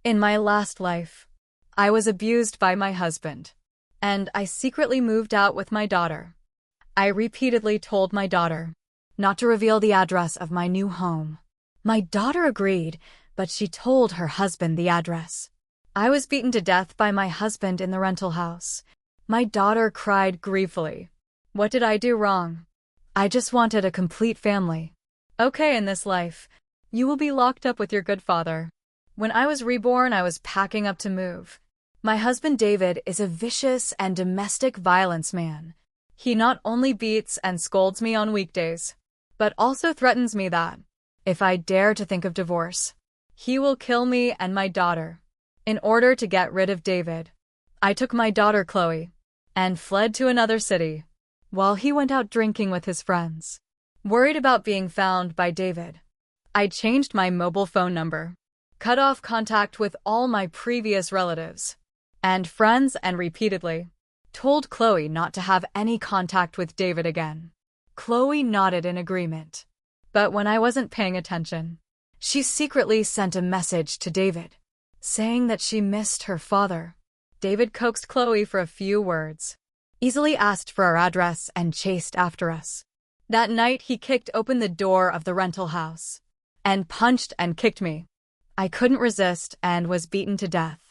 In my last life, I was abused by my husband, and I secretly moved out with my daughter. I repeatedly told my daughter not to reveal the address of my new home. My daughter agreed, but she told her husband the address. I was beaten to death by my husband in the rental house. My daughter cried gleefully. What did I do wrong? I just wanted a complete family. Okay, in this life, you will be locked up with your good father. When I was reborn, I was packing up to move. My husband David is a vicious and domestic violence man. He not only beats and scolds me on weekdays, but also threatens me that, if I dare to think of divorce, he will kill me and my daughter. In order to get rid of David, I took my daughter Chloe and fled to another city, while he went out drinking with his friends. Worried about being found by David, I changed my mobile phone number, cut off contact with all my previous relatives and friends, and repeatedly told Chloe not to have any contact with David again. Chloe nodded in agreement, but when I wasn't paying attention, she secretly sent a message to David, saying that she missed her father. David coaxed Chloe for a few words, easily asked for our address, and chased after us. That night, he kicked open the door of the rental house and punched and kicked me. I couldn't resist and was beaten to death.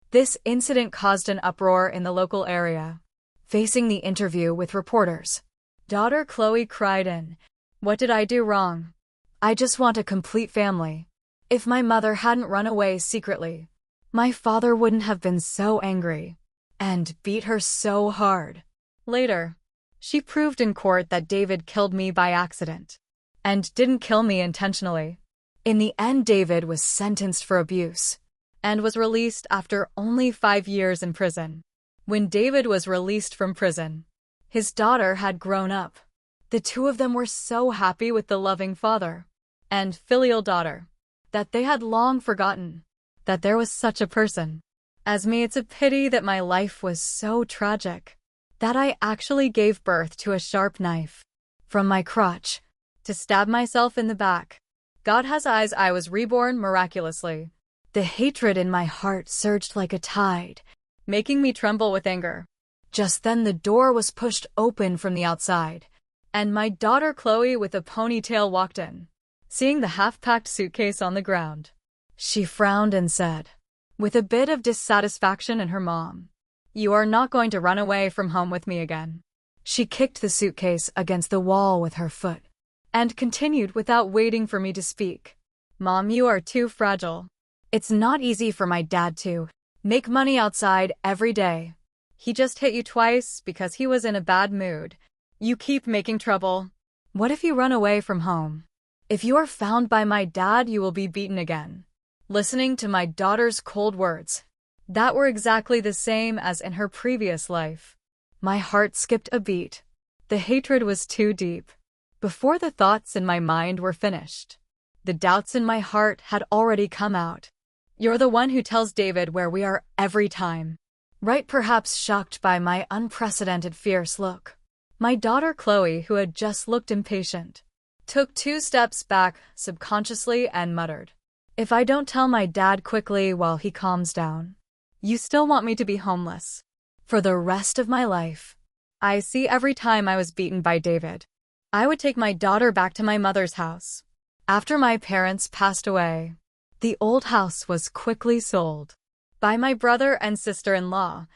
This incident caused an uproar in the local area. Facing the interview with reporters, daughter Chloe cried in, "What did I do wrong? I just want a complete family. If my mother hadn't run away secretly, my father wouldn't have been so angry and beat her so hard." Later, she proved in court that David killed me by accident and didn't kill me intentionally. In the end, David was sentenced for abuse and was released after only 5 years in prison. When David was released from prison, his daughter had grown up. The two of them were so happy with the loving father and filial daughter that they had long forgotten that there was such a person as me. It's a pity that my life was so tragic that I actually gave birth to a sharp knife from my crotch to stab myself in the back. God has eyes. I was reborn miraculously. The hatred in my heart surged like a tide, making me tremble with anger. Just then the door was pushed open from the outside, and my daughter Chloe with a ponytail walked in. Seeing the half-packed suitcase on the ground, she frowned and said, with a bit of dissatisfaction in her mom, "You are not going to run away from home with me again." She kicked the suitcase against the wall with her foot and continued without waiting for me to speak, "Mom, you are too fragile. It's not easy for my dad to make money outside every day. He just hit you twice because he was in a bad mood. You keep making trouble. What if you run away from home? If you are found by my dad, you will be beaten again." Listening to my daughter's cold words that were exactly the same as in her previous life, my heart skipped a beat. The hatred was too deep. Before the thoughts in my mind were finished, the doubts in my heart had already come out. "You're the one who tells David where we are every time, right?" Perhaps shocked by my unprecedented fierce look, my daughter Chloe, who had just looked impatient, took 2 steps back subconsciously and muttered, "If I don't tell my dad quickly while he calms down, you still want me to be homeless for the rest of my life." I see. Every time I was beaten by David, I would take my daughter back to my mother's house. After my parents passed away, the old house was quickly sold by my brother and sister-in-law.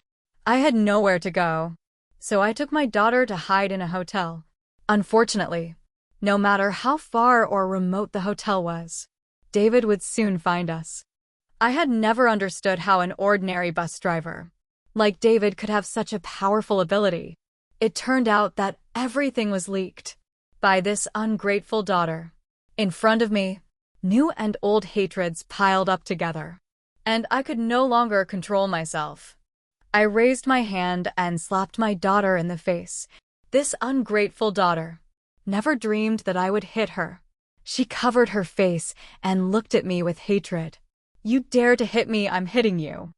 I had nowhere to go, so I took my daughter to hide in a hotel. Unfortunately, no matter how far or remote the hotel was, David would soon find us. I had never understood how an ordinary bus driver like David could have such a powerful ability. It turned out that everything was leaked by this ungrateful daughter. In front of me, new and old hatreds piled up together, and I could no longer control myself. I raised my hand and slapped my daughter in the face. This ungrateful daughter never dreamed that I would hit her. She covered her face and looked at me with hatred. "You dare to hit me, I'm hitting you."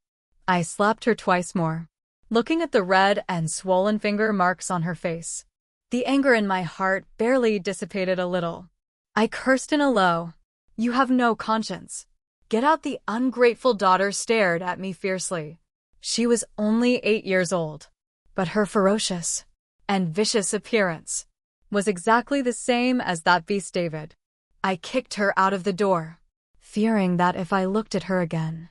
I slapped her twice more, looking at the red and swollen finger marks on her face. The anger in my heart barely dissipated a little. I cursed in a low, "You have no conscience. Get out! The ungrateful daughter stared at me fiercely. She was only 8 years old, but her ferocious and vicious appearance was exactly the same as that beast David. I kicked her out of the door, fearing that if I looked at her again,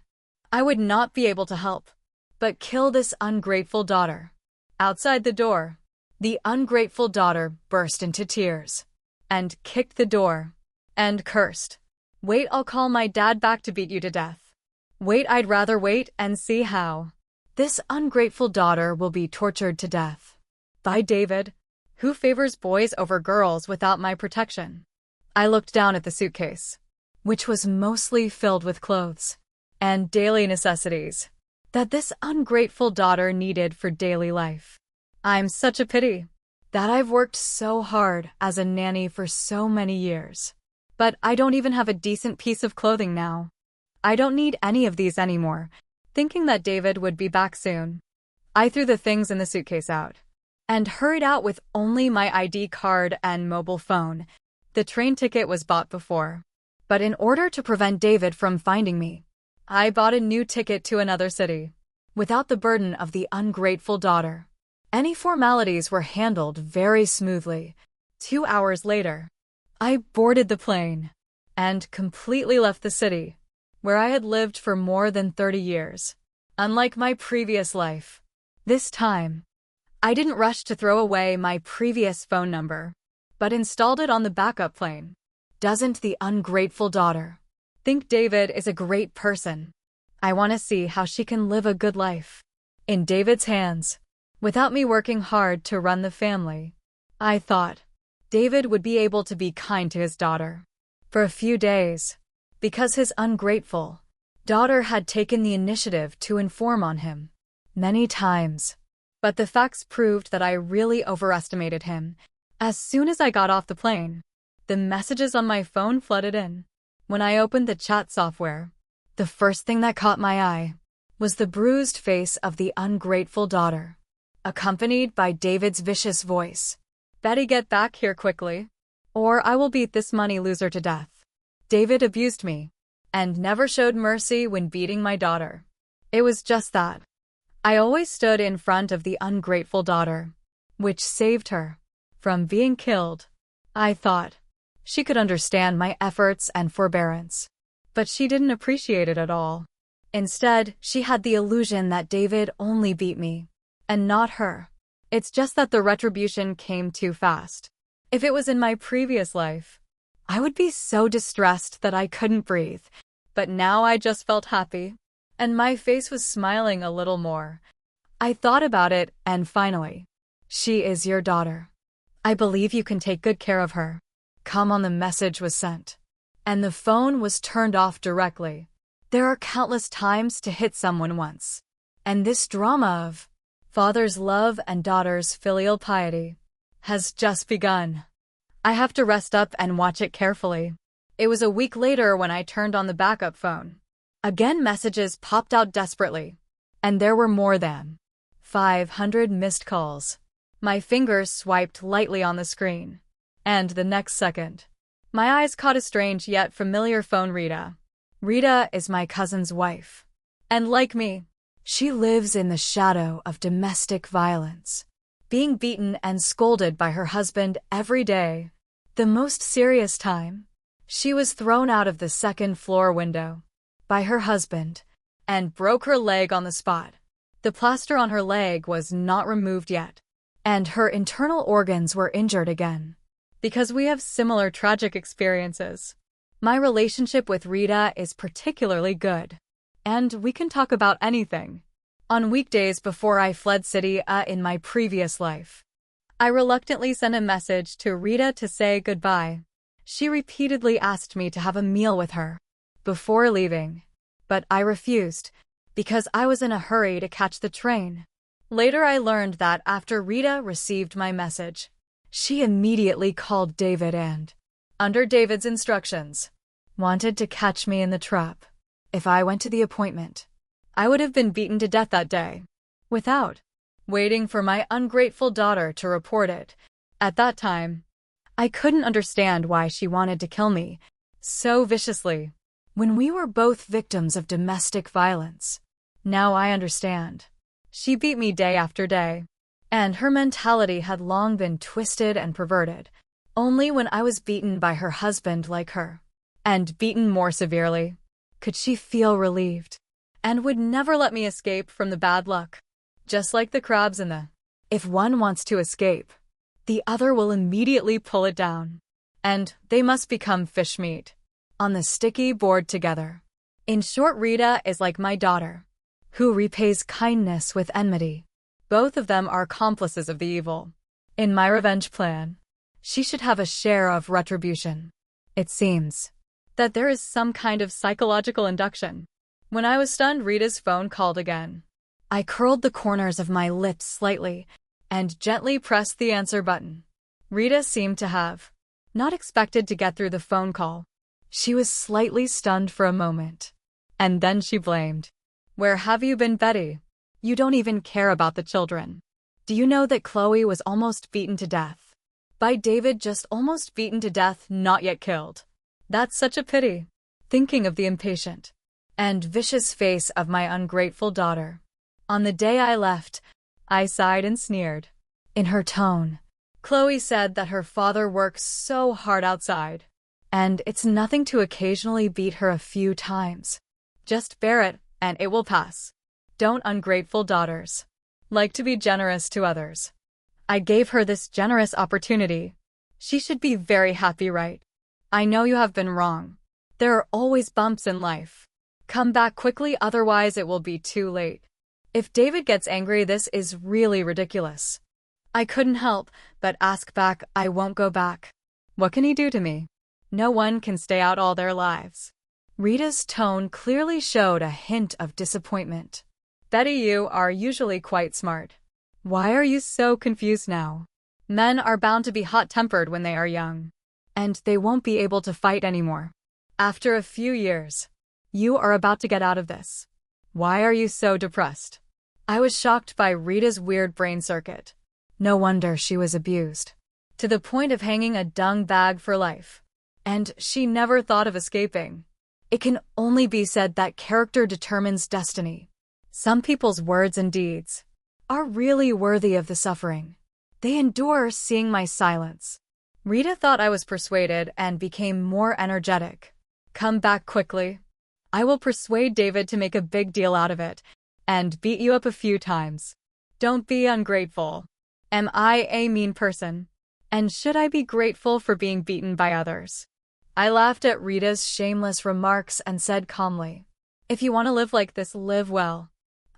I would not be able to help but kill this ungrateful daughter. Outside the door, the ungrateful daughter burst into tears and kicked the door and cursed. Wait, I'll call my dad back to beat you to death. Wait, I'd rather wait and see how this ungrateful daughter will be tortured to death by David, who favors boys over girls without my protection. I looked down at the suitcase, which was mostly filled with clothes and daily necessities that this ungrateful daughter needed for daily life. I'm such a pity that I've worked so hard as a nanny for so many years, but I don't even have a decent piece of clothing now. I don't need any of these anymore. Thinking that David would be back soon, I threw the things in the suitcase out and hurried out with only my ID card and mobile phone. The train ticket was bought before, but in order to prevent David from finding me, I bought a new ticket to another city, without the burden of the ungrateful daughter. Any formalities were handled very smoothly. 2 hours later, I boarded the plane and completely left the city, where I had lived for more than 30 years. Unlike my previous life, this time, I didn't rush to throw away my previous phone number, but installed it on the backup plane. Doesn't the ungrateful daughter think David is a great person? I want to see how she can live a good life in David's hands, without me working hard to run the family. I thought David would be able to be kind to his daughter for a few days, because his ungrateful daughter had taken the initiative to inform on him many times. But the facts proved that I really overestimated him. As soon as I got off the plane, the messages on my phone flooded in. When I opened the chat software, the first thing that caught my eye was the bruised face of the ungrateful daughter, accompanied by David's vicious voice. Betty, get back here quickly, or I will beat this money loser to death. David abused me and never showed mercy when beating my daughter. It was just that I always stood in front of the ungrateful daughter, which saved her from being killed. I thought she could understand my efforts and forbearance, but she didn't appreciate it at all. Instead, she had the illusion that David only beat me, and not her. It's just that the retribution came too fast. If it was in my previous life, I would be so distressed that I couldn't breathe. But now I just felt happy, and my face was smiling a little more. I thought about it, and finally, she is your daughter. I believe you can take good care of her. Come on. The message was sent, and the phone was turned off directly. There are countless times to hit someone once, and this drama of father's love and daughter's filial piety has just begun. I have to rest up and watch it carefully. It was a week later when I turned on the backup phone. Again, messages popped out desperately, and there were more than 500 missed calls. My fingers swiped lightly on the screen, and the next second, my eyes caught a strange yet familiar phone. Rita. Rita is my cousin's wife, and like me, she lives in the shadow of domestic violence, being beaten and scolded by her husband every day. The most serious time, she was thrown out of the second-floor window by her husband and broke her leg on the spot. The plaster on her leg was not removed yet, and her internal organs were injured again. Because we have similar tragic experiences, my relationship with Rita is particularly good, and we can talk about anything. On weekdays before I fled city in my previous life, I reluctantly sent a message to Rita to say goodbye. She repeatedly asked me to have a meal with her before leaving, but I refused because I was in a hurry to catch the train. Later I learned that after Rita received my message, she immediately called David and, under David's instructions, wanted to catch me in the trap. If I went to the appointment, I would have been beaten to death that day, without waiting for my ungrateful daughter to report it. At that time, I couldn't understand why she wanted to kill me so viciously. when we were both victims of domestic violence. Now I understand. She beat me day after day, and her mentality had long been twisted and perverted. Only when I was beaten by her husband like her, and beaten more severely, could she feel relieved, and would never let me escape from the bad luck. Just like the crabs in the if one wants to escape, the other will immediately pull it down, and they must become fish meat on the sticky board together. In short, Rita is like my daughter, who repays kindness with enmity. Both of them are accomplices of the evil. In my revenge plan, she should have a share of retribution. It seems that there is some kind of psychological induction. When I was stunned, Rita's phone called again. I curled the corners of my lips slightly and gently pressed the answer button. Rita seemed to have not expected to get through the phone call. She was slightly stunned for a moment, and then she blamed. "Where have you been, Betty? You don't even care about the children. Do you know that Chloe was almost beaten to death by David, just almost beaten to death, not yet killed? That's such a pity." Thinking of the impatient and vicious face of my ungrateful daughter, on the day I left, I sighed and sneered. In her tone, Chloe said that her father works so hard outside, and it's nothing to occasionally beat her a few times. Just bear it, and it will pass. Don't ungrateful daughters like to be generous to others? I gave her this generous opportunity. She should be very happy, right? I know you have been wrong. There are always bumps in life. Come back quickly, otherwise it will be too late. If David gets angry, this is really ridiculous. I couldn't help but ask back. I won't go back. What can he do to me? No one can stay out all their lives. Rita's tone clearly showed a hint of disappointment. Betty, you are usually quite smart. Why are you so confused now? Men are bound to be hot-tempered when they are young, and they won't be able to fight anymore. After a few years, you are about to get out of this. Why are you so depressed? I was shocked by Rita's weird brain circuit. No wonder she was abused to the point of hanging a dung bag for life, and she never thought of escaping. It can only be said that character determines destiny. Some people's words and deeds are really worthy of the suffering they endure. Seeing my silence, Rita thought I was persuaded and became more energetic. Come back quickly. I will persuade David to make a big deal out of it and beat you up a few times. Don't be ungrateful. Am I a mean person? And should I be grateful for being beaten by others? I laughed at Rita's shameless remarks and said calmly, if you want to live like this, live well.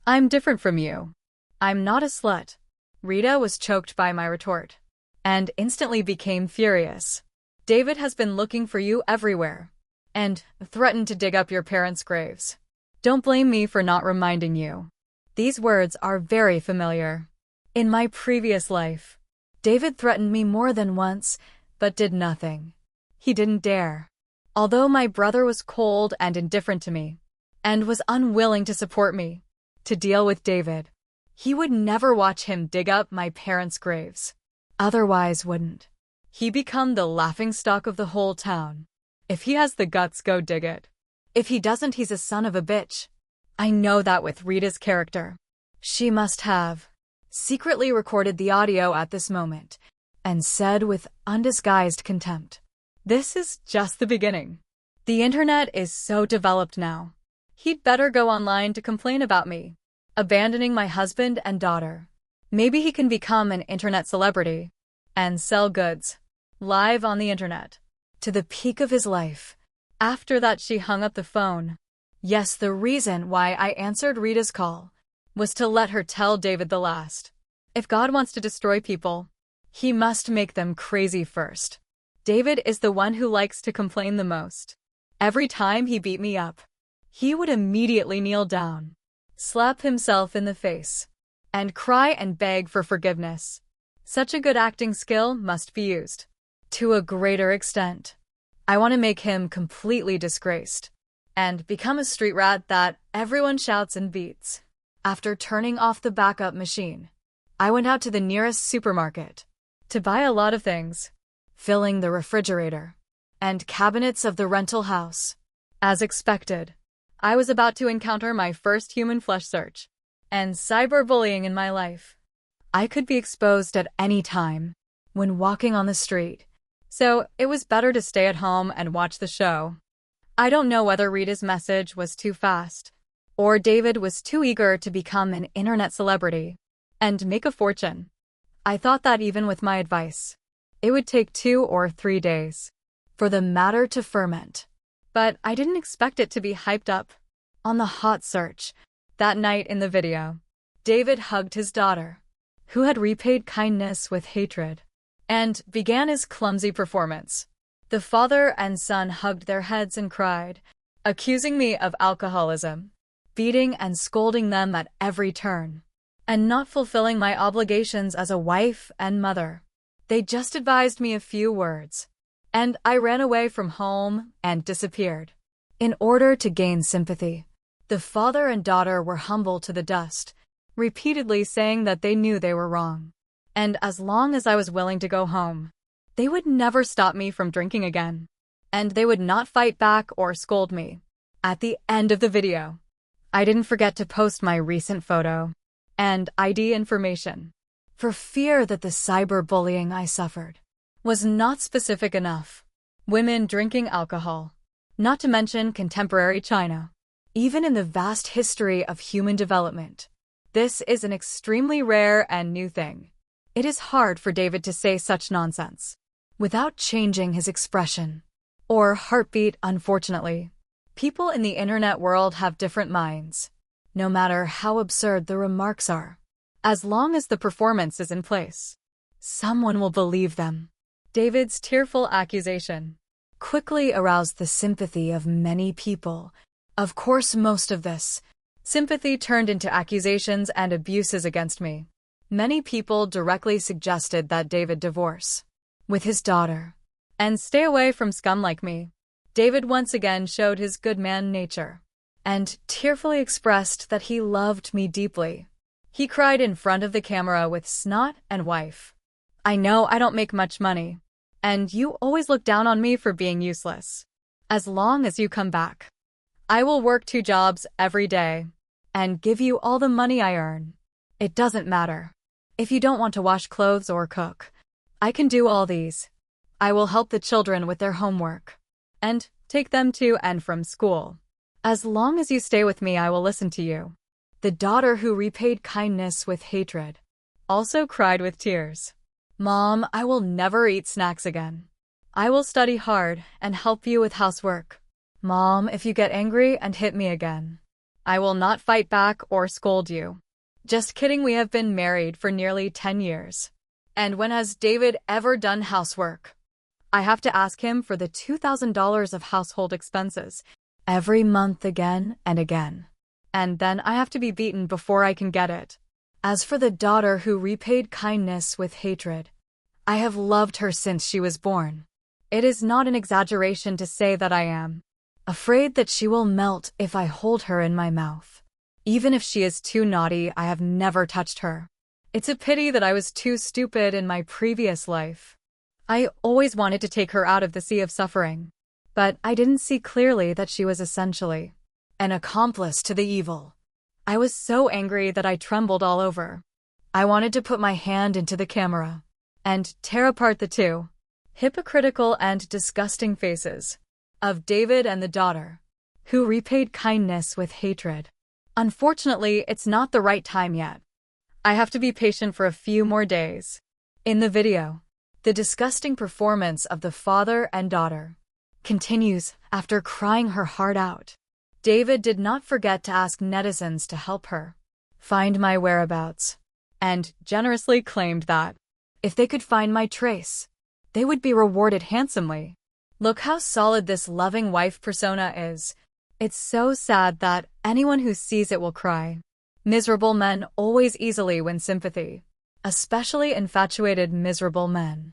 I'm different from you. I'm not a slut. Rita was choked by my retort and instantly became furious. David has been looking for you everywhere and threatened to dig up your parents' graves. Don't blame me for not reminding you. These words are very familiar. In my previous life, David threatened me more than once, but did nothing. He didn't dare. Although my brother was cold and indifferent to me, and was unwilling to support me to deal with David, he would never watch him dig up my parents' graves. Otherwise wouldn't he become the laughingstock of the whole town? If he has the guts, go dig it. If he doesn't, he's a son of a bitch. I know that with Rita's character. She must have secretly recorded the audio at this moment and said with undisguised contempt, this is just the beginning. The internet is so developed now. He'd better go online to complain about me abandoning my husband and daughter. Maybe he can become an internet celebrity and sell goods live on the internet to the peak of his life. After that, she hung up the phone. Yes, the reason why I answered Rita's call was to let her tell David the last. If God wants to destroy people, he must make them crazy first. David is the one who likes to complain the most. Every time he beat me up, he would immediately kneel down, slap himself in the face, and cry and beg for forgiveness. Such a good acting skill must be used to a greater extent. I want to make him completely disgraced and become a street rat that everyone shouts and beats. After turning off the backup machine, I went out to the nearest supermarket to buy a lot of things, filling the refrigerator and cabinets of the rental house. As expected, I was about to encounter my first human flesh search and cyberbullying in my life. I could be exposed at any time when walking on the street, so it was better to stay at home and watch the show. I don't know whether Rita's message was too fast, or David was too eager to become an internet celebrity and make a fortune. I thought that even with my advice, it would take 2 or 3 days for the matter to ferment. But I didn't expect it to be hyped up. On the hot search, that night in the video, David hugged his daughter, who had repaid kindness with hatred, and began his clumsy performance. The father and son hugged their heads and cried, accusing me of alcoholism, beating and scolding them at every turn, and not fulfilling my obligations as a wife and mother. They just advised me a few words, and I ran away from home and disappeared. In order to gain sympathy, the father and daughter were humble to the dust, repeatedly saying that they knew they were wrong, and as long as I was willing to go home, they would never stop me from drinking again, and they would not fight back or scold me. At the end of the video, I didn't forget to post my recent photo and ID information, for fear that the cyberbullying I suffered was not specific enough. Women drinking alcohol, not to mention contemporary China. Even in the vast history of human development, this is an extremely rare and new thing. It is hard for David to say such nonsense without changing his expression or heartbeat. Unfortunately, people in the internet world have different minds, no matter how absurd the remarks are. As long as the performance is in place, someone will believe them. David's tearful accusation quickly aroused the sympathy of many people. Of course, most of this sympathy turned into accusations and abuses against me. Many people directly suggested that David divorce with his daughter and stay away from scum like me. David once again showed his good man nature and tearfully expressed that he loved me deeply. He cried in front of the camera with snot and wife. I know I don't make much money, and you always look down on me for being useless. As long as you come back, I will work 2 jobs every day and give you all the money I earn. It doesn't matter if you don't want to wash clothes or cook. I can do all these. I will help the children with their homework and take them to and from school. As long as you stay with me, I will listen to you. The daughter, who repaid kindness with hatred, also cried with tears. Mom, I will never eat snacks again. I will study hard and help you with housework. Mom, if you get angry and hit me again, I will not fight back or scold you. Just kidding, we have been married for nearly 10 years. And when has David ever done housework? I have to ask him for the $2,000 of household expenses every month again and again. And then I have to be beaten before I can get it. As for the daughter who repaid kindness with hatred, I have loved her since she was born. It is not an exaggeration to say that I am afraid that she will melt if I hold her in my mouth. Even if she is too naughty, I have never touched her. It's a pity that I was too stupid in my previous life. I always wanted to take her out of the sea of suffering, but I didn't see clearly that she was essentially an accomplice to the evil. I was so angry that I trembled all over. I wanted to put my hand into the camera and tear apart the two hypocritical and disgusting faces of David and the daughter, who repaid kindness with hatred. Unfortunately, it's not the right time yet. I have to be patient for a few more days. In the video, the disgusting performance of the father and daughter continues after crying her heart out. David did not forget to ask netizens to help her find my whereabouts, and generously claimed that if they could find my trace, they would be rewarded handsomely. Look how solid this loving wife persona is. It's so sad that anyone who sees it will cry. Miserable men always easily win sympathy, especially infatuated miserable men.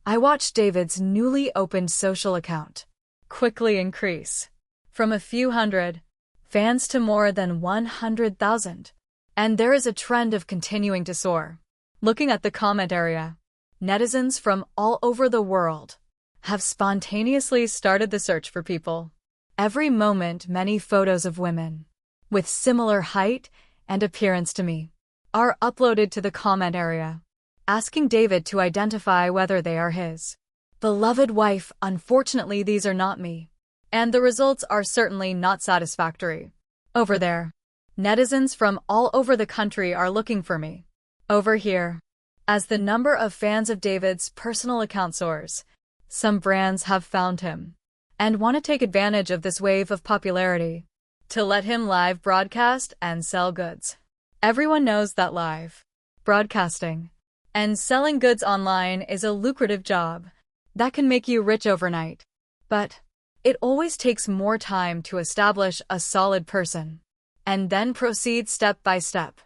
I watched David's newly opened social account quickly increase from a few hundred fans to more than 100,000, and there is a trend of continuing to soar. Looking at the comment area, netizens from all over the world have spontaneously started the search for people Every moment, many photos of women with similar height and appearance to me are uploaded to the comment area, asking David to identify whether they are his beloved wife. Unfortunately, these are not me, and the results are certainly not satisfactory. Over there, netizens from all over the country are looking for me. Over here, as the number of fans of David's personal account soars, some brands have found him and want to take advantage of this wave of popularity to let him live broadcast and sell goods. Everyone knows that live broadcasting and selling goods online is a lucrative job that can make you rich overnight. But it always takes more time to establish a solid person and then proceed step by step.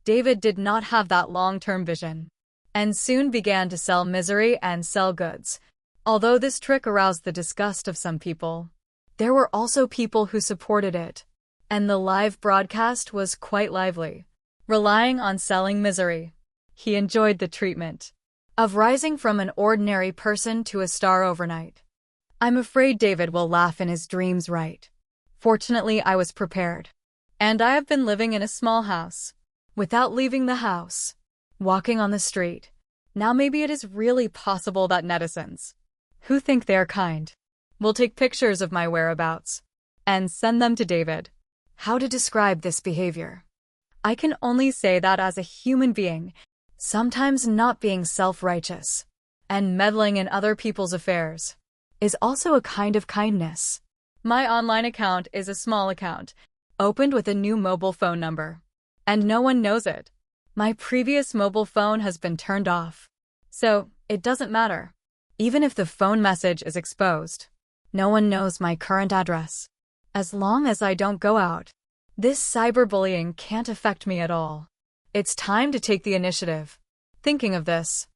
David did not have that long-term vision and soon began to sell misery and sell goods. Although this trick aroused the disgust of some people, there were also people who supported it, and the live broadcast was quite lively. Relying on selling misery, he enjoyed the treatment of rising from an ordinary person to a star overnight. I'm afraid David will laugh in his dreams, right? Fortunately, I was prepared, and I have been living in a small house without leaving the house, walking on the street. Now maybe it is really possible that netizens who think they're kind will take pictures of my whereabouts and send them to David. How to describe this behavior? I can only say that as a human being, sometimes not being self-righteous and meddling in other people's affairs is also a kind of kindness. My online account is a small account, opened with a new mobile phone number, and no one knows it. My previous mobile phone has been turned off, so it doesn't matter. Even if the phone message is exposed, no one knows my current address. As long as I don't go out, this cyberbullying can't affect me at all. It's time to take the initiative. Thinking of this,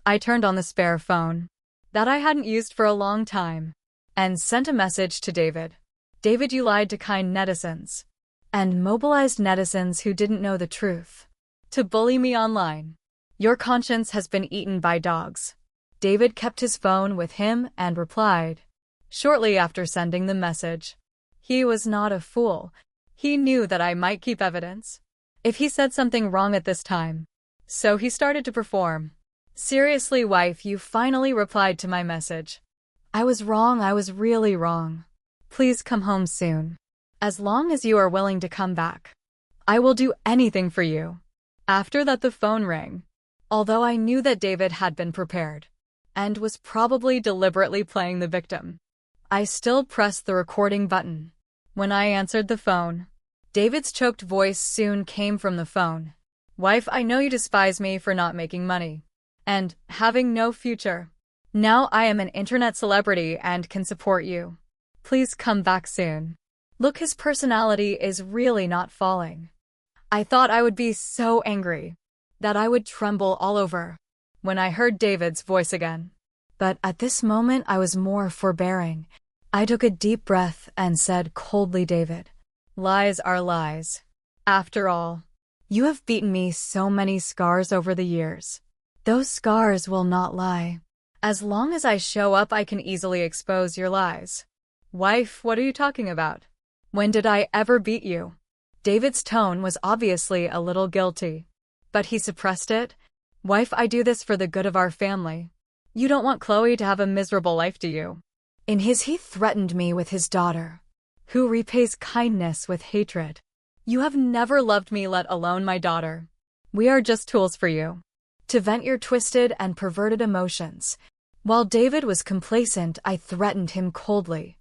I turned on the spare phone that I hadn't used for a long time and sent a message to David. David, you lied to kind netizens and mobilized netizens who didn't know the truth to bully me online. Your conscience has been eaten by dogs. David kept his phone with him and replied shortly after sending the message. He was not a fool. He knew that I might keep evidence if he said something wrong at this time. So he started to perform. Seriously, wife, you finally replied to my message. I was wrong. I was really wrong. Please come home soon. As long as you are willing to come back, I will do anything for you. After that, the phone rang. Although I knew that David had been prepared and was probably deliberately playing the victim, I still pressed the recording button. When I answered the phone, David's choked voice soon came from the phone. Wife, I know you despise me for not making money and having no future. Now I am an internet celebrity and can support you. Please come back soon. Look, his personality is really not falling. I thought I would be so angry that I would tremble all over when I heard David's voice again. But at this moment I was more forbearing. I took a deep breath and said coldly, David, lies are lies. After all, you have beaten me so many scars over the years. Those scars will not lie. As long as I show up, I can easily expose your lies. Wife, what are you talking about? When did I ever beat you? David's tone was obviously a little guilty, but he suppressed it. Wife, I do this for the good of our family. You don't want Chloe to have a miserable life, do you? He threatened me with his daughter, who repays kindness with hatred. You have never loved me, let alone my daughter. We are just tools for you to vent your twisted and perverted emotions. While David was complacent, I threatened him coldly.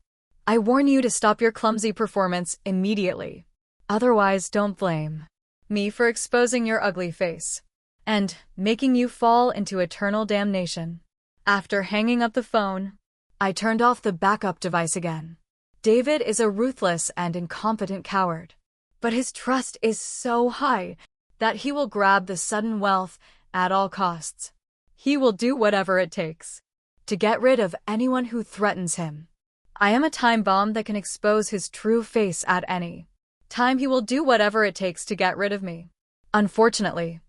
I warn you to stop your clumsy performance immediately. Otherwise, don't blame me for exposing your ugly face and making you fall into eternal damnation. After hanging up the phone, I turned off the backup device again. David is a ruthless and incompetent coward, but his trust is so high that he will grab the sudden wealth at all costs. He will do whatever it takes to get rid of anyone who threatens him. I am a time bomb that can expose his true face at any time. He will do whatever it takes to get rid of me. Unfortunately,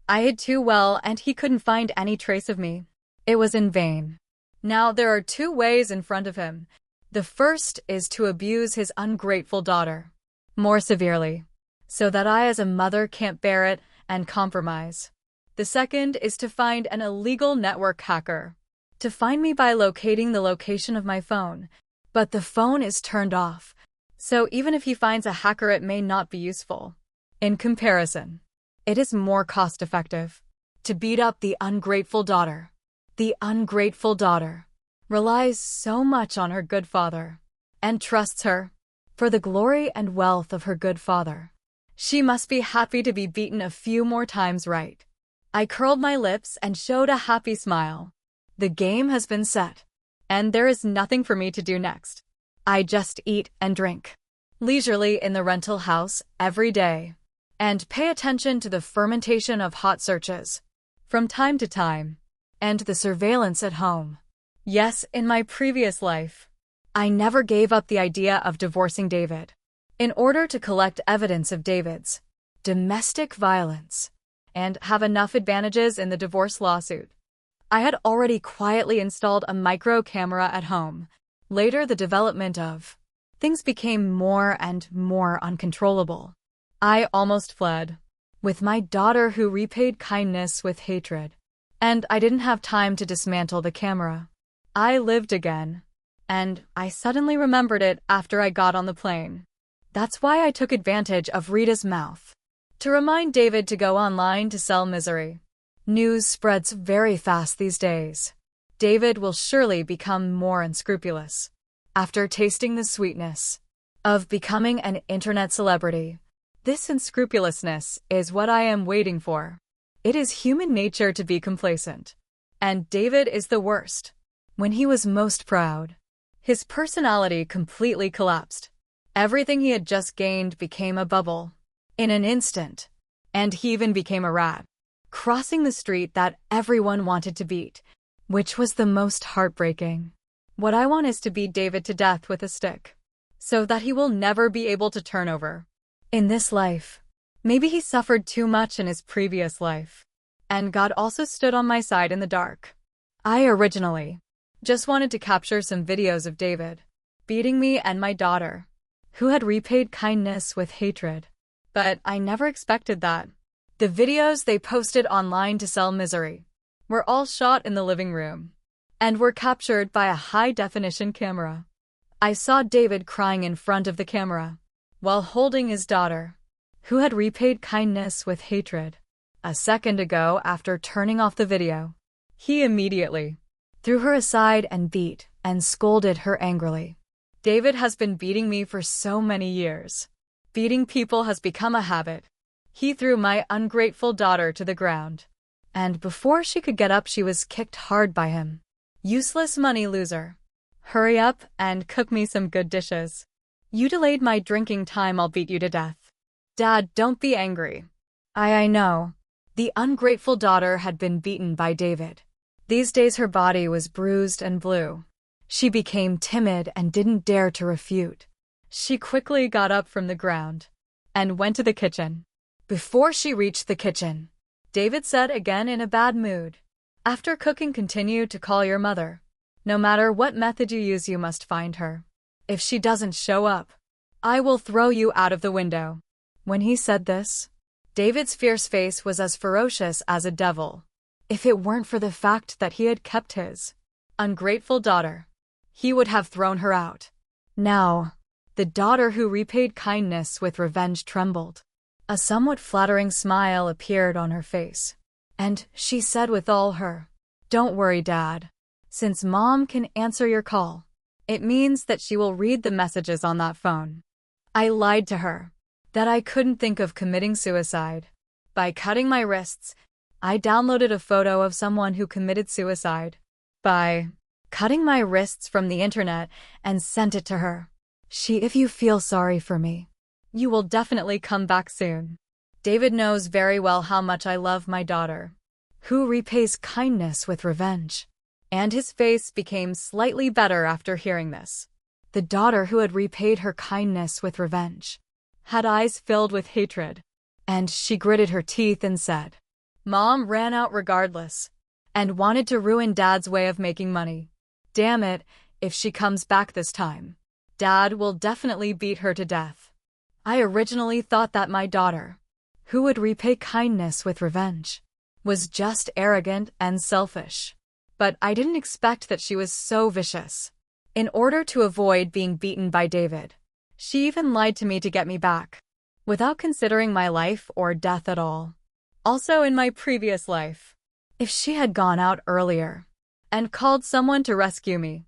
I hid too well and he couldn't find any trace of me. It was in vain. Now there are two ways in front of him. The first is to abuse his ungrateful daughter more severely, so that I as a mother can't bear it and compromise. The second is to find an illegal network hacker to find me by locating the location of my phone, but the phone is turned off, so even if he finds a hacker it may not be useful. In comparison, it is more cost-effective to beat up the ungrateful daughter. The ungrateful daughter relies so much on her good father and trusts her for the glory and wealth of her good father. She must be happy to be beaten a few more times, right? I curled my lips and showed a happy smile. The game has been set, and there is nothing for me to do next. I just eat and drink leisurely in the rental house every day and pay attention to the fermentation of hot searches from time to time and the surveillance at home. Yes, in my previous life, I never gave up the idea of divorcing David in order to collect evidence of David's domestic violence and have enough advantages in the divorce lawsuit. I had already quietly installed a micro camera at home. Later, the development of things became more and more uncontrollable. I almost fled with my daughter, who repaid kindness with hatred, and I didn't have time to dismantle the camera. I lived again, and I suddenly remembered it after I got on the plane. That's why I took advantage of Rita's mouth to remind David to go online to sell misery. News spreads very fast these days. David will surely become more unscrupulous after tasting the sweetness of becoming an internet celebrity. This unscrupulousness is what I am waiting for. It is human nature to be complacent, and David is the worst. When he was most proud, his personality completely collapsed. Everything he had just gained became a bubble in an instant, and he even became a rat, crossing the street that everyone wanted to beat, which was the most heartbreaking. What I want is to beat David to death with a stick, so that he will never be able to turn over in this life. Maybe he suffered too much in his previous life, and God also stood on my side in the dark. I originally just wanted to capture some videos of David beating me and my daughter, who had repaid kindness with hatred. But I never expected that the videos they posted online to sell misery were all shot in the living room and were captured by a high-definition camera. I saw David crying in front of the camera while holding his daughter, who had repaid kindness with hatred. A second ago, after turning off the video, he immediately threw her aside and beat and scolded her angrily. David has been beating me for so many years. Beating people has become a habit. He threw my ungrateful daughter to the ground, and before she could get up, she was kicked hard by him. Useless money loser. Hurry up and cook me some good dishes. You delayed my drinking time, I'll beat you to death. Dad, don't be angry. I know. The ungrateful daughter had been beaten by David. These days her body was bruised and blue. She became timid and didn't dare to refute. She quickly got up from the ground and went to the kitchen. Before she reached the kitchen, David said, again in a bad mood, "After cooking, continue to call your mother. No matter what method you use, you must find her. If she doesn't show up, I will throw you out of the window." When he said this, David's fierce face was as ferocious as a devil. If it weren't for the fact that he had kept his ungrateful daughter, he would have thrown her out. Now, the daughter who repaid kindness with revenge trembled. A somewhat flattering smile appeared on her face, and she said with all her, "Don't worry, Dad. Since Mom can answer your call, it means that she will read the messages on that phone." I lied to her that I couldn't think of committing suicide. By cutting my wrists, I downloaded a photo of someone who committed suicide by cutting my wrists from the internet and sent it to her. If you feel sorry for me, you will definitely come back soon. David knows very well how much I love my daughter, who repays kindness with revenge. And his face became slightly better after hearing this. The daughter who had repaid her kindness with revenge had eyes filled with hatred, and she gritted her teeth and said, "Mom ran out regardless and wanted to ruin Dad's way of making money. Damn it, if she comes back this time, Dad will definitely beat her to death. I originally thought that my daughter, who would repay kindness with revenge, was just arrogant and selfish. But I didn't expect that she was so vicious. In order to avoid being beaten by David, she even lied to me to get me back, without considering my life or death at all. Also in my previous life, if she had gone out earlier and called someone to rescue me,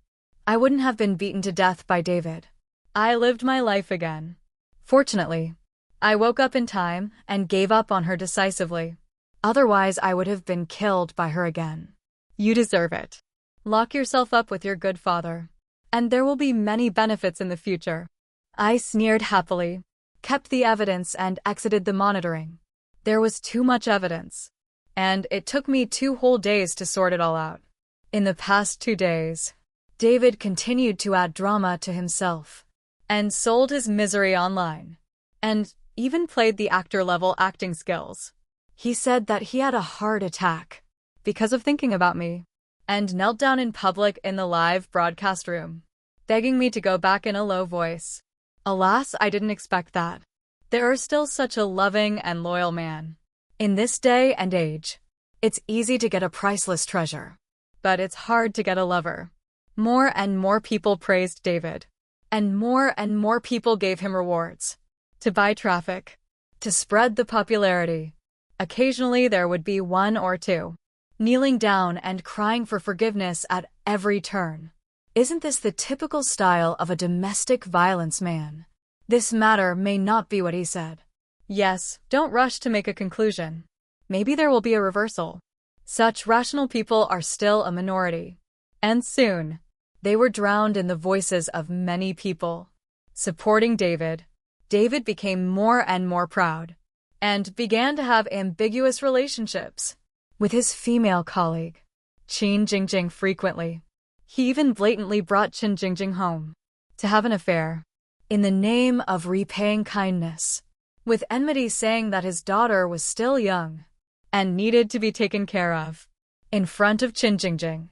I wouldn't have been beaten to death by David. I lived my life again. Fortunately, I woke up in time and gave up on her decisively. Otherwise, I would have been killed by her again. You deserve it. Lock yourself up with your good father, and there will be many benefits in the future. I sneered happily, kept the evidence and exited the monitoring. There was too much evidence, and it took me 2 whole days to sort it all out. In the past 2 days, David continued to add drama to himself, and sold his misery online, and even played the actor-level acting skills. He said that he had a heart attack because of thinking about me, and knelt down in public in the live broadcast room, begging me to go back in a low voice. Alas, I didn't expect that. There are still such a loving and loyal man. In this day and age, it's easy to get a priceless treasure, but it's hard to get a lover. More and more people praised David, and more people gave him rewards. To buy traffic, to spread the popularity. Occasionally there would be 1 or 2, kneeling down and crying for forgiveness at every turn. Isn't this the typical style of a domestic violence man? This matter may not be what he said. Yes, don't rush to make a conclusion. Maybe there will be a reversal. Such rational people are still a minority. And soon, they were drowned in the voices of many people supporting David. David became more and more proud, and began to have ambiguous relationships with his female colleague, Qin Jingjing, frequently. He even blatantly brought Qin Jingjing home to have an affair, in the name of repaying kindness, with enmity, saying that his daughter was still young and needed to be taken care of. In front of Qin Jingjing,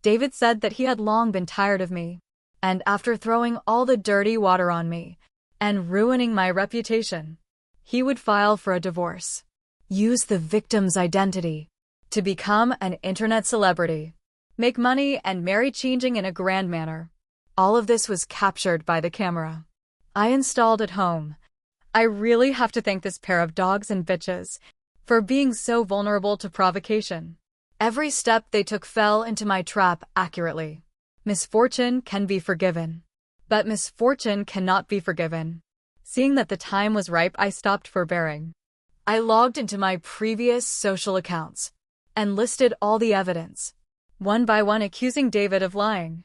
David said that he had long been tired of me, and after throwing all the dirty water on me and ruining my reputation, he would file for a divorce, use the victim's identity to become an internet celebrity, make money, and marry Qin Jingjing in a grand manner. All of this was captured by the camera I installed at home. I really have to thank this pair of dogs and bitches for being so vulnerable to provocation. Every step they took fell into my trap accurately. Misfortune can be forgiven, but misfortune cannot be forgiven. Seeing that the time was ripe, I stopped forbearing. I logged into my previous social accounts and listed all the evidence, one by one, accusing David of lying.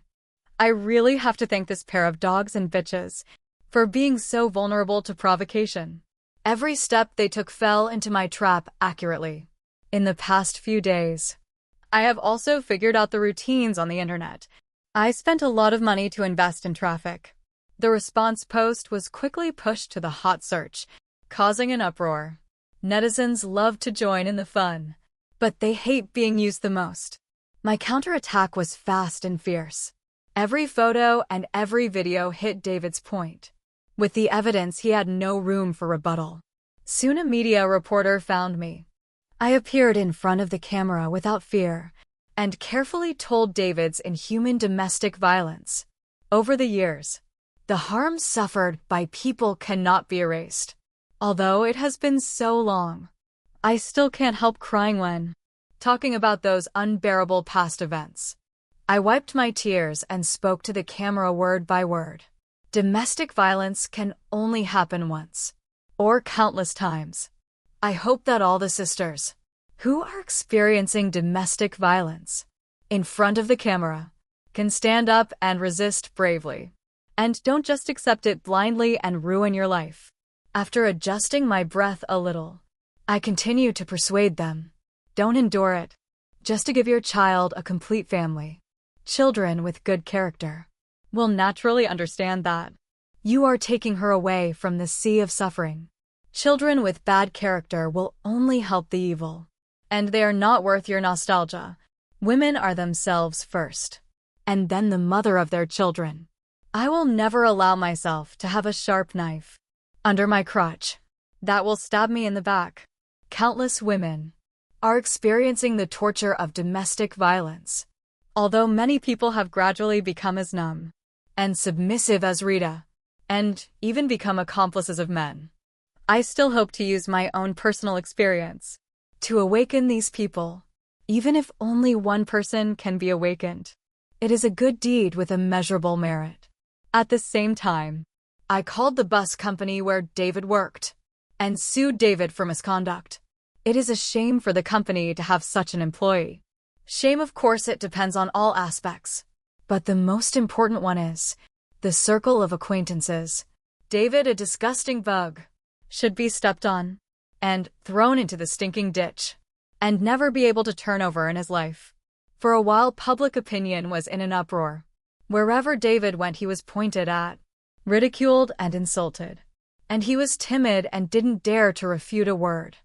I really have to thank this pair of dogs and bitches for being so vulnerable to provocation. Every step they took fell into my trap accurately. In the past few days, I have also figured out the routines on the internet. I spent a lot of money to invest in traffic. The response post was quickly pushed to the hot search, causing an uproar. Netizens love to join in the fun, but they hate being used the most. My counterattack was fast and fierce. Every photo and every video hit David's point. With the evidence, he had no room for rebuttal. Soon a media reporter found me. I appeared in front of the camera without fear and carefully told David's inhuman domestic violence. Over the years, the harm suffered by people cannot be erased. Although it has been so long, I still can't help crying when talking about those unbearable past events. I wiped my tears and spoke to the camera word by word. Domestic violence can only happen once, or countless times. I hope that all the sisters who are experiencing domestic violence in front of the camera can stand up and resist bravely, and don't just accept it blindly and ruin your life. After adjusting my breath a little, I continue to persuade them. Don't endure it. Just to give your child a complete family. Children with good character will naturally understand that. You are taking her away from the sea of suffering. Children with bad character will only help the evil, and they are not worth your nostalgia. Women are themselves first. and then the mother of their children. I will never allow myself to have a sharp knife under my crotch that will stab me in the back. Countless women are experiencing the torture of domestic violence. Although many people have gradually become as numb and submissive as Rita, and even become accomplices of men, I still hope to use my own personal experience to awaken these people. Even if only one person can be awakened, it is a good deed with immeasurable merit. At the same time, I called the bus company where David worked and sued David for misconduct. It is a shame for the company to have such an employee. Shame, of course, it depends on all aspects. But the most important one is the circle of acquaintances. David, a disgusting bug, should be stepped on and thrown into the stinking ditch and never be able to turn over in his life. For a while, public opinion was in an uproar. Wherever David went, he was pointed at, ridiculed, and insulted. And he was timid and didn't dare to refute a word.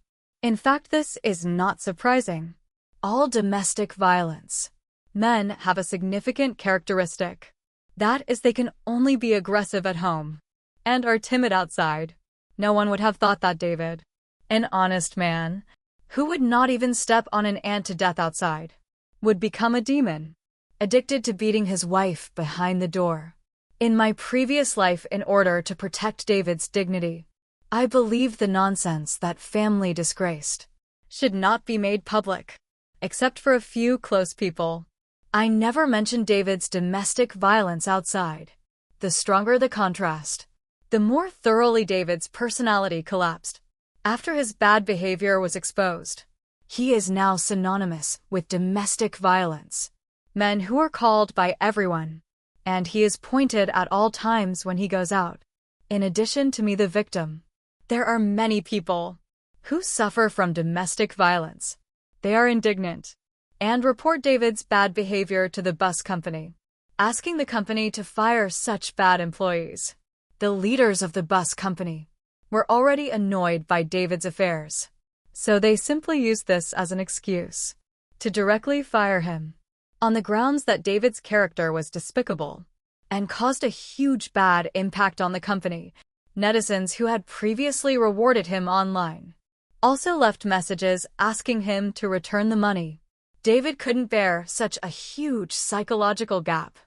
In fact, this is not surprising. All domestic violence men have a significant characteristic. That is, they can only be aggressive at home and are timid outside. No one would have thought that David, an honest man, who would not even step on an ant to death outside, would become a demon, addicted to beating his wife behind the door. In my previous life, in order to protect David's dignity, I believed the nonsense that family disgraced should not be made public, except for a few close people. I never mentioned David's domestic violence outside. The stronger the contrast, the more thoroughly David's personality collapsed. After his bad behavior was exposed, he is now synonymous with domestic violence. Men who are called by everyone, and he is pointed at all times when he goes out. In addition to me, the victim, there are many people who suffer from domestic violence. They are indignant and report David's bad behavior to the bus company, asking the company to fire such bad employees. The leaders of the bus company were already annoyed by David's affairs, so they simply used this as an excuse to directly fire him, on the grounds that David's character was despicable and caused a huge bad impact on the company. Netizens who had previously rewarded him online also left messages asking him to return the money. David couldn't bear such a huge psychological gap,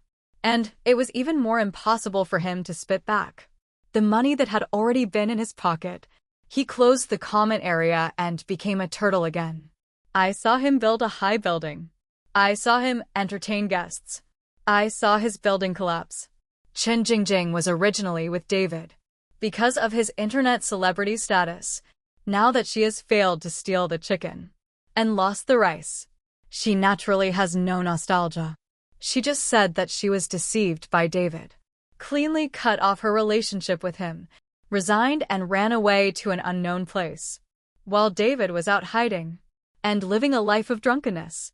and it was even more impossible for him to spit back the money that had already been in his pocket. He closed the comment area and became a turtle again. I saw him build a high building. I saw him entertain guests. I saw his building collapse. Chen Jingjing was originally with David because of his internet celebrity status. Now that she has failed to steal the chicken and lost the rice, she naturally has no nostalgia. She just said that she was deceived by David, cleanly cut off her relationship with him, resigned, and ran away to an unknown place, while David was out hiding and living a life of drunkenness.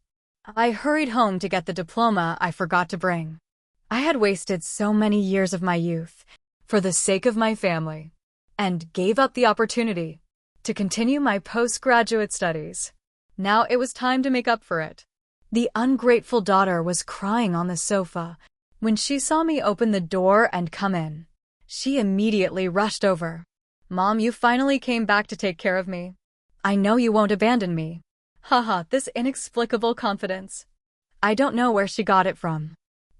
I hurried home to get the diploma I forgot to bring. I had wasted so many years of my youth for the sake of my family, and gave up the opportunity to continue my postgraduate studies. Now it was time to make up for it. The ungrateful daughter was crying on the sofa when she saw me open the door and come in. She immediately rushed over. "Mom, you finally came back to take care of me. I know you won't abandon me." Haha, this inexplicable confidence. I don't know where she got it from.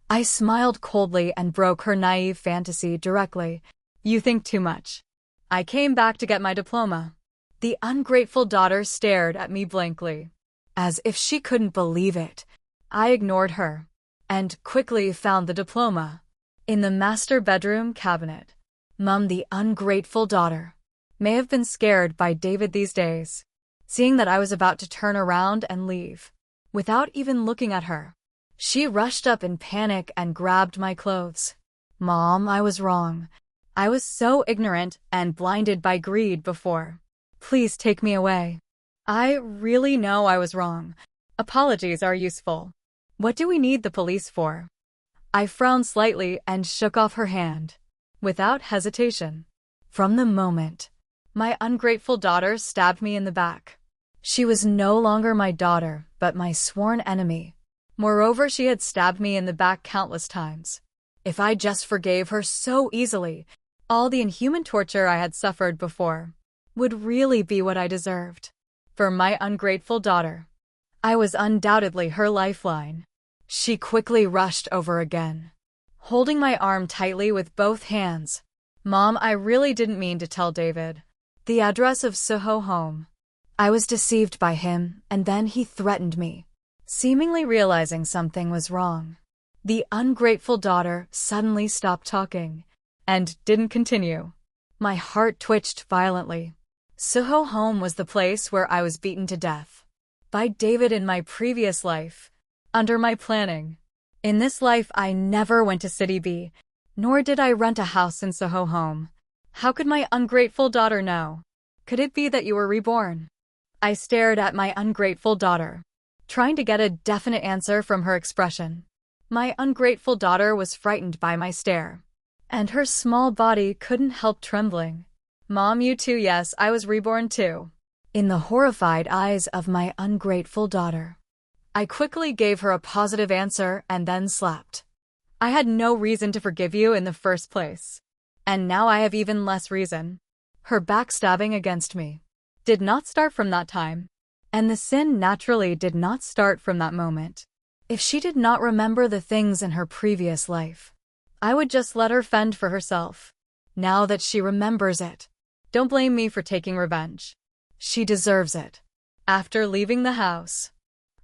I smiled coldly and broke her naive fantasy directly. "You think too much. I came back to get my diploma." The ungrateful daughter stared at me blankly, as if she couldn't believe it. I ignored her and quickly found the diploma in the master bedroom cabinet. Mum, the ungrateful daughter, may have been scared by David these days, seeing that I was about to turn around and leave. Without even looking at her, she rushed up in panic and grabbed my clothes. "Mom, I was wrong. I was so ignorant and blinded by greed before. Please take me away. I really know I was wrong. Apologies are useful. What do we need the police for?" I frowned slightly and shook off her hand, without hesitation. From the moment my ungrateful daughter stabbed me in the back, she was no longer my daughter, but my sworn enemy. Moreover, she had stabbed me in the back countless times. If I just forgave her so easily, all the inhuman torture I had suffered before would really be what I deserved. For my ungrateful daughter, I was undoubtedly her lifeline. She quickly rushed over again, holding my arm tightly with both hands. Mom, I really didn't mean to tell David the address of Soho home. I was deceived by him, and then he threatened me, seemingly realizing something was wrong. The ungrateful daughter suddenly stopped talking and didn't continue. My heart twitched violently. Soho home was the place where I was beaten to death by David in my previous life, under my planning. In this life, I never went to City B, nor did I rent a house in Soho home. How could my ungrateful daughter know? Could it be that you were reborn? I stared at my ungrateful daughter, trying to get a definite answer from her expression. My ungrateful daughter was frightened by my stare, and her small body couldn't help trembling. Mom, you too? Yes, I was reborn too. In the horrified eyes of my ungrateful daughter, I quickly gave her a positive answer and then slapped. I had no reason to forgive you in the first place, and now I have even less reason. Her backstabbing against me did not start from that time, and the sin naturally did not start from that moment. If she did not remember the things in her previous life, I would just let her fend for herself. Now that she remembers it, don't blame me for taking revenge. She deserves it. After leaving the house,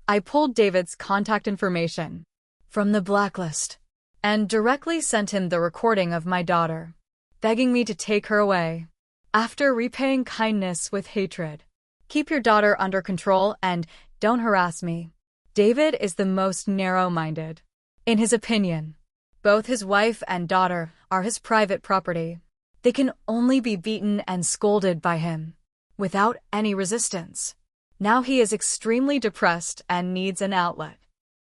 I pulled David's contact information from the blacklist and directly sent him the recording of my daughter, begging me to take her away. After repaying kindness with hatred, keep your daughter under control and don't harass me. David is the most narrow-minded. In his opinion, both his wife and daughter are his private property. They can only be beaten and scolded by him, without any resistance. Now he is extremely depressed and needs an outlet.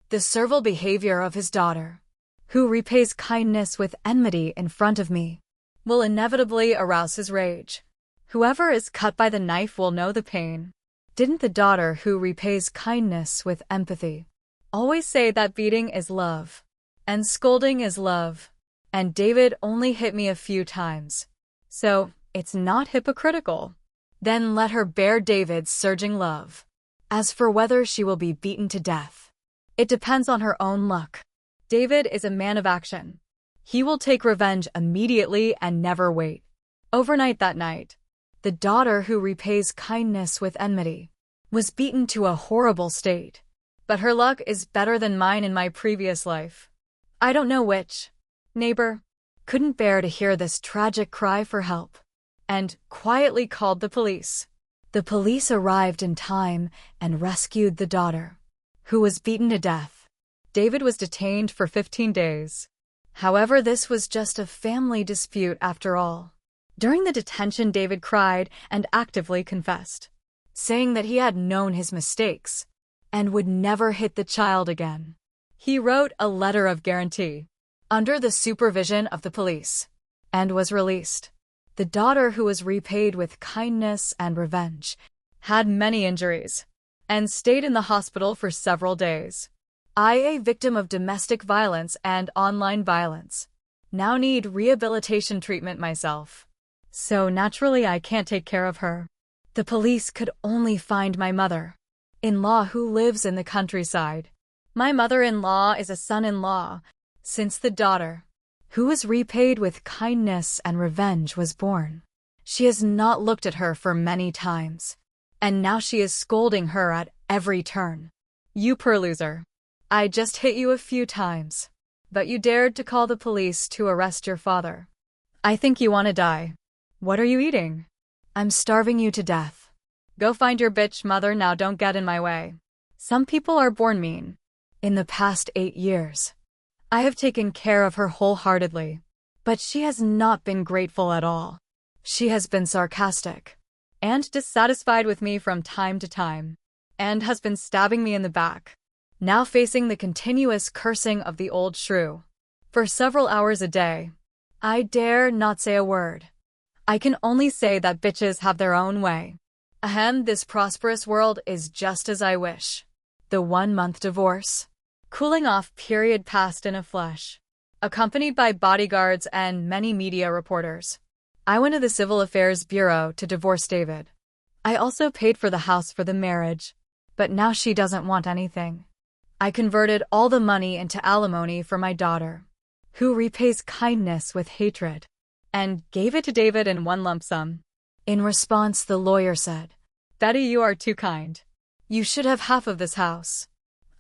The servile behavior of his daughter, who repays kindness with enmity in front of me, will inevitably arouse his rage. Whoever is cut by the knife will know the pain. Didn't the daughter who repays kindness with empathy always say that beating is love, and scolding is love? And David only hit me a few times, so it's not hypocritical. Then let her bear David's surging love. As for whether she will be beaten to death, it depends on her own luck. David is a man of action. He will take revenge immediately and never wait. Overnight that night, the daughter who repays kindness with enmity was beaten to a horrible state. But her luck is better than mine in my previous life. I don't know which. Neighbor couldn't bear to hear this tragic cry for help, and quietly called the police. The police arrived in time and rescued the daughter, who was beaten to death. David was detained for 15 days. However, this was just a family dispute after all. During the detention, David cried and actively confessed, saying that he had known his mistakes and would never hit the child again. He wrote a letter of guarantee under the supervision of the police and was released. The daughter, who was repaid with kindness and revenge, had many injuries and stayed in the hospital for several days. I, a victim of domestic violence and online violence, now need rehabilitation treatment myself. So naturally I can't take care of her. The police could only find my mother-in-law, who lives in the countryside. My mother-in-law is a son-in-law since the daughter, who was repaid with kindness and revenge, was born. She has not looked at her for many times, and now she is scolding her at every turn. You poor loser. I just hit you a few times, but you dared to call the police to arrest your father. I think you want to die. What are you eating? I'm starving you to death. Go find your bitch mother now, don't get in my way. Some people are born mean. In the past 8 years, I have taken care of her wholeheartedly, but she has not been grateful at all. She has been sarcastic and dissatisfied with me from time to time, and has been stabbing me in the back. Now facing the continuous cursing of the old shrew for several hours a day, I dare not say a word. I can only say that bitches have their own way. Ahem, this prosperous world is just as I wish. The 1-month divorce cooling off period passed in afresh. Accompanied by bodyguards and many media reporters, I went to the Civil Affairs Bureau to divorce David. I also paid for the house for the marriage, but now she doesn't want anything. I converted all the money into alimony for my daughter, who repays kindness with hatred, and gave it to David in one lump sum. In response, the lawyer said, "Betty, you are too kind. You should have half of this house.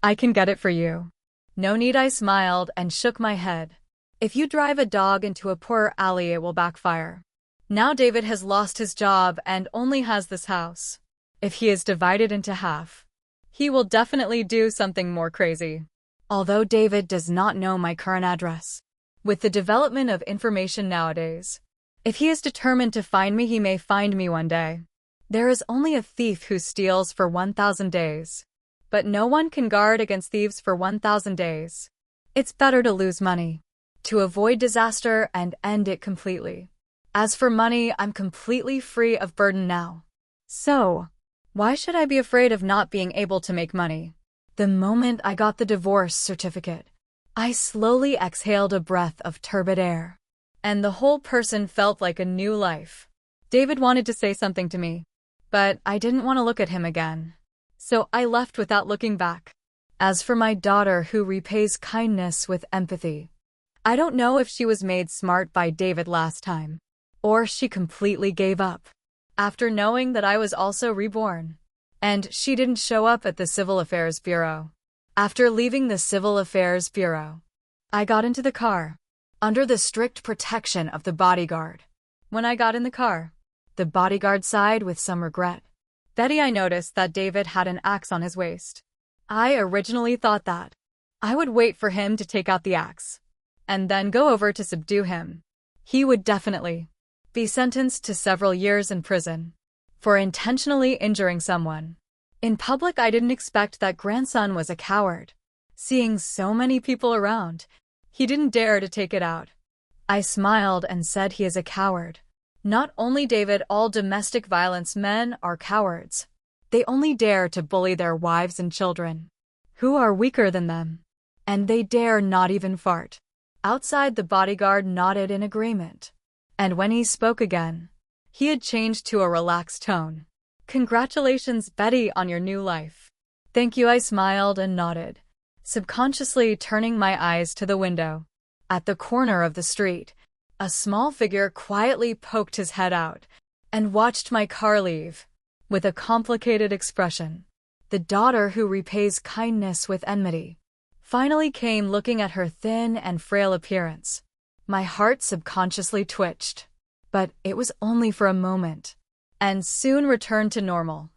I can get it for you." "No need," I smiled and shook my head. "If you drive a dog into a poor alley, it will backfire. Now David has lost his job and only has this house. If he is divided into half, he will definitely do something more crazy." Although David does not know my current address, with the development of information nowadays, if he is determined to find me, he may find me one day. There is only a thief who steals for 1,000 days, but no one can guard against thieves for 1,000 days. It's better to lose money, to avoid disaster and end it completely. As for money, I'm completely free of burden now. So, why should I be afraid of not being able to make money? The moment I got the divorce certificate, I slowly exhaled a breath of turbid air, and the whole person felt like a new life. David wanted to say something to me, but I didn't want to look at him again, so I left without looking back. As for my daughter, who repays kindness with empathy, I don't know if she was made smart by David last time, or she completely gave up after knowing that I was also reborn, and she didn't show up at the Civil Affairs Bureau. After leaving the Civil Affairs Bureau, I got into the car, under the strict protection of the bodyguard. When I got in the car, the bodyguard sighed with some regret. "Betty, I noticed that David had an axe on his waist. I originally thought that I would wait for him to take out the axe, and then go over to subdue him. He would definitely be sentenced to several years in prison for intentionally injuring someone. In public, I didn't expect that grandson was a coward. Seeing so many people around, he didn't dare to take it out." I smiled and said, "He is a coward. Not only David, all domestic violence men are cowards. They only dare to bully their wives and children, who are weaker than them. And they dare not even fart." Outside, the bodyguard nodded in agreement. And when he spoke again, he had changed to a relaxed tone. "Congratulations, Betty, on your new life." "Thank you," I smiled and nodded, subconsciously turning my eyes to the window. At the corner of the street, a small figure quietly poked his head out and watched my car leave with a complicated expression. The daughter who repays kindness with enmity finally came, looking at her thin and frail appearance. My heart subconsciously twitched, but it was only for a moment, and soon returned to normal.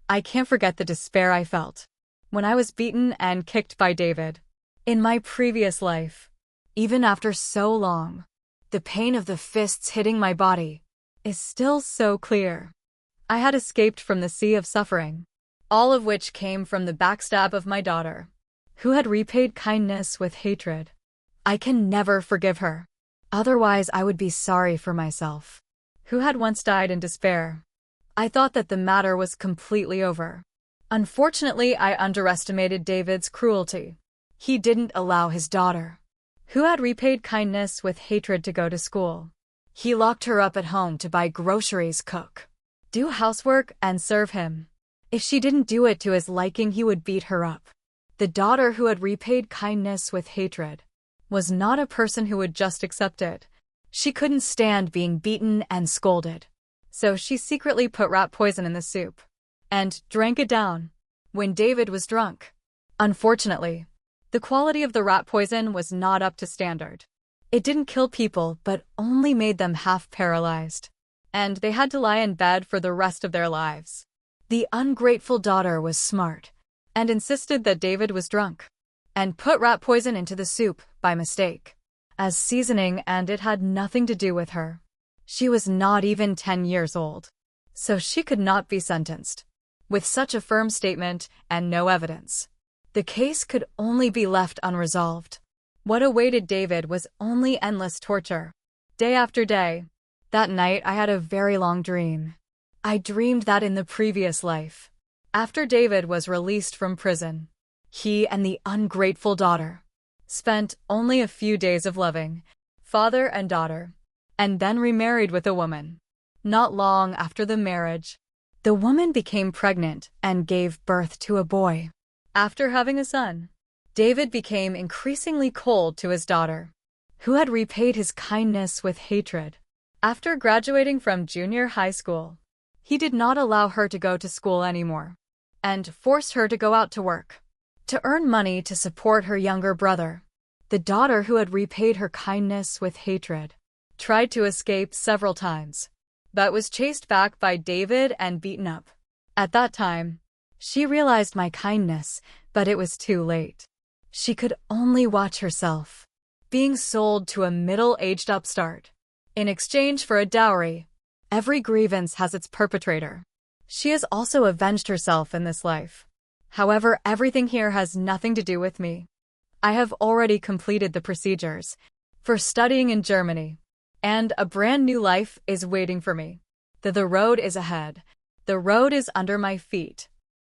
I can't forget the despair I felt when I was beaten and kicked by David. In my previous life, even after so long, the pain of the fists hitting my body is still so clear. I had escaped from the sea of suffering, all of which came from the backstab of my daughter, who had repaid kindness with hatred. I can never forgive her. Otherwise, I would be sorry for myself, who had once died in despair. I thought that the matter was completely over. Unfortunately, I underestimated David's cruelty. He didn't allow his daughter, who had repaid kindness with hatred, to go to school. He locked her up at home to buy groceries, cook, do housework, and serve him. If she didn't do it to his liking, he would beat her up. The daughter who had repaid kindness with hatred was not a person who would just accept it. She couldn't stand being beaten and scolded, so she secretly put rat poison in the soup and drank it down when David was drunk. Unfortunately, the quality of the rat poison was not up to standard. It didn't kill people, but only made them half paralyzed, and they had to lie in bed for the rest of their lives. The ungrateful daughter was smart and insisted that David was drunk and put rat poison into the soup by mistake as seasoning, and it had nothing to do with her. She was not even 10 years old, so she could not be sentenced. With such a firm statement and no evidence, the case could only be left unresolved. What awaited David was only endless torture, day after day. That night, I had a very long dream. I dreamed that in the previous life, after David was released from prison, He and the ungrateful daughter spent only a few days of loving, father and daughter, and then remarried with a woman. Not long after the marriage, the woman became pregnant and gave birth to a boy. After having a son, David became increasingly cold to his daughter, who had repaid his kindness with hatred. After graduating from junior high school, he did not allow her to go to school anymore and forced her to go out to work to earn money to support her younger brother. The daughter, who had repaid her kindness with hatred, tried to escape several times, but was chased back by David and beaten up. At that time, she realized my kindness, but it was too late. She could only watch herself being sold to a middle-aged upstart in exchange for a dowry. Every grievance has its perpetrator. She has also avenged herself in this life. However, everything here has nothing to do with me. I have already completed the procedures for studying in Germany, and a brand new life is waiting for me. The road is ahead. The road is under my feet.